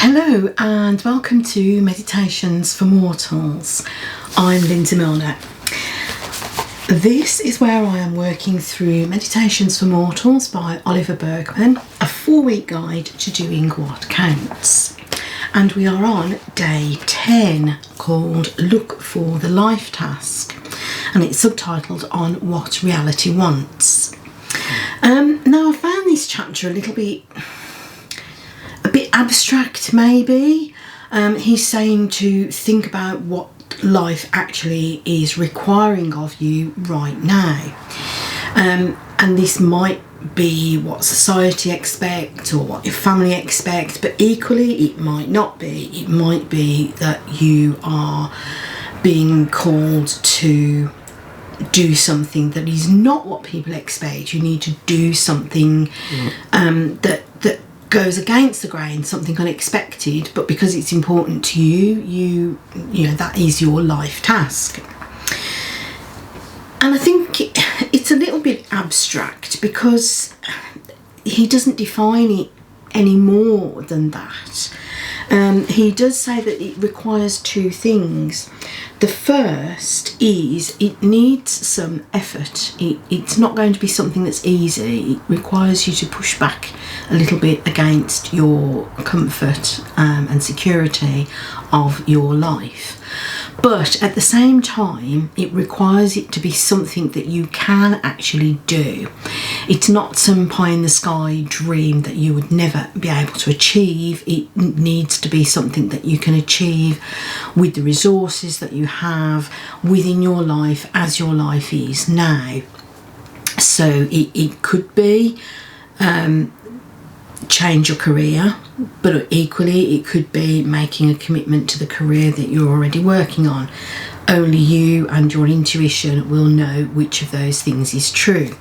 Hello and welcome to Meditations for Mortals. I'm Lindsay Milner. This is where I am working through Meditations for Mortals by Oliver Burkeman, a 4-week guide to doing what counts. And we are on day 10 called Look for the Life Task, and it's subtitled On What Reality Wants. Now I found this chapter a bit abstract maybe. He's saying to think about what life actually is requiring of you right now, and this might be what society expects or what your family expects, but equally it might not be. It might be that you are being called to do something that is not what people expect. You need to do something that goes against the grain, something unexpected, but because it's important to you know that is your life task. And I think it's a little bit abstract because he doesn't define it any more than that. He does say that it requires two things. The first is it needs some effort. It's not going to be something that's easy. It requires you to push back a little bit against your comfort and security of your life. But at the same time, it requires it to be something that you can actually do. It's not some pie in the sky dream that you would never be able to achieve. It needs to be something that you can achieve with the resources that you have within your life as your life is now. So it could be change your career, but equally it could be making a commitment to the career that you're already working on. Only you and your intuition will know which of those things is true.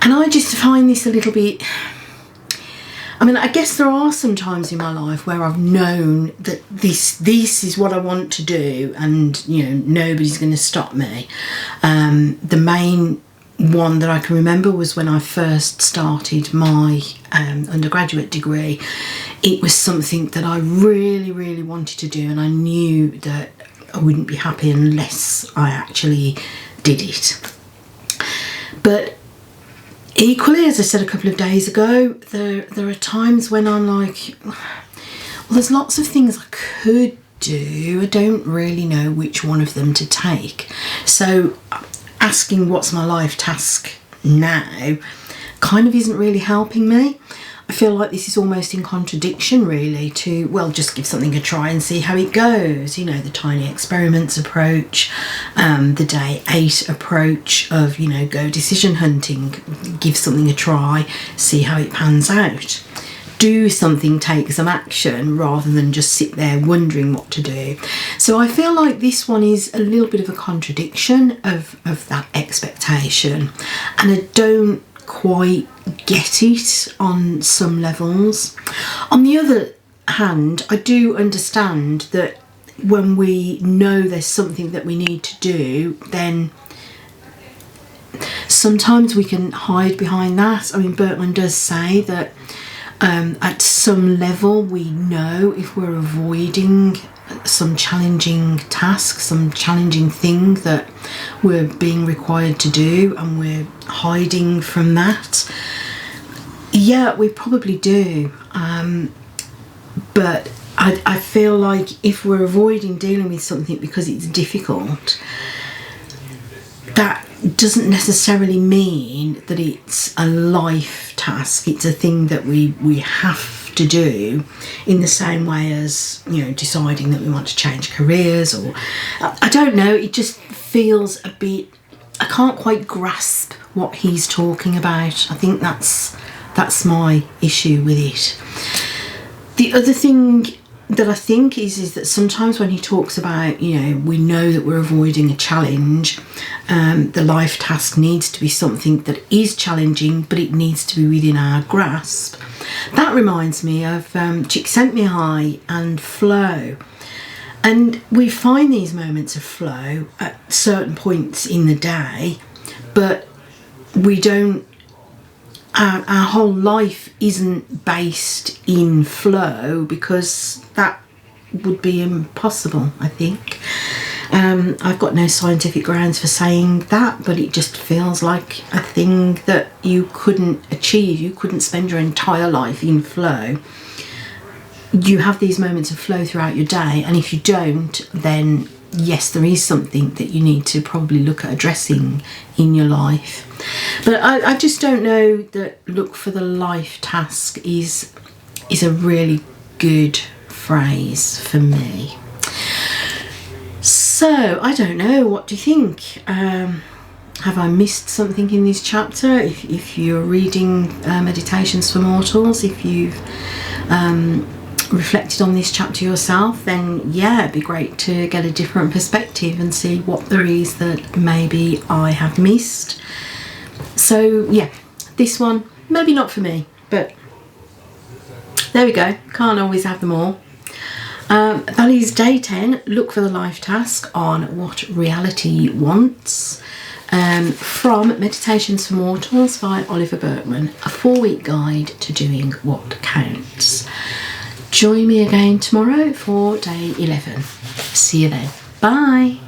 And I just find this a little bit, I guess there are some times in my life where I've known that this is what I want to do, and nobody's going to stop me. The main one that I can remember was when I first started my undergraduate degree. It was something that I really, really wanted to do, and I knew that I wouldn't be happy unless I actually did it. But equally, as I said a couple of days ago, there are times when I'm like, well, there's lots of things I could do. I don't really know which one of them to take. So asking what's my life task now kind of isn't really helping me. I feel like this is almost in contradiction really to, well, just give something a try and see how it goes. The tiny experiments approach, the day 8 approach of, go decision hunting, give something a try, see how it pans out. Do something, take some action, rather than just sit there wondering what to do. So I feel like this one is a little bit of a contradiction of that expectation, and I don't quite get it on some levels. On the other hand, I do understand that when we know there's something that we need to do, then sometimes we can hide behind that. Burkeman does say that at some level we know if we're avoiding some challenging task, some challenging thing that we're being required to do, and we're hiding from that. Yeah, we probably do. But I feel like if we're avoiding dealing with something because it's difficult, that doesn't necessarily mean that it's a life task. It's a thing that we have to do, in the same way as deciding that we want to change careers, or I don't know, it just feels a bit, I can't quite grasp what he's talking about. I think that's my issue with it. The other thing that I think is that sometimes when he talks about, we know that we're avoiding a challenge, the life task needs to be something that is challenging, but it needs to be within our grasp. That reminds me of Csikszentmihalyi and flow. And we find these moments of flow at certain points in the day, but we don't our whole life isn't based in flow, because that would be impossible, I think. I've got no scientific grounds for saying that, but it just feels like a thing that you couldn't achieve. You couldn't spend your entire life in flow. You have these moments of flow throughout your day, and if you don't, then yes, there is something that you need to probably look at addressing in your life. But I just don't know that look for the life task is a really good phrase for me. So I don't know, what do you think? Have I missed something in this chapter? If you're reading Meditations for Mortals, if you've reflected on this chapter yourself, then yeah, it'd be great to get a different perspective and see what there is that maybe I have missed. So yeah, this one maybe not for me, but there we go, can't always have them all. That is day 10, look for the life task on what reality wants, from Meditations for Mortals by Oliver Burkeman, a 4-week guide to doing what counts. Join me again tomorrow for day 11. See you then. Bye.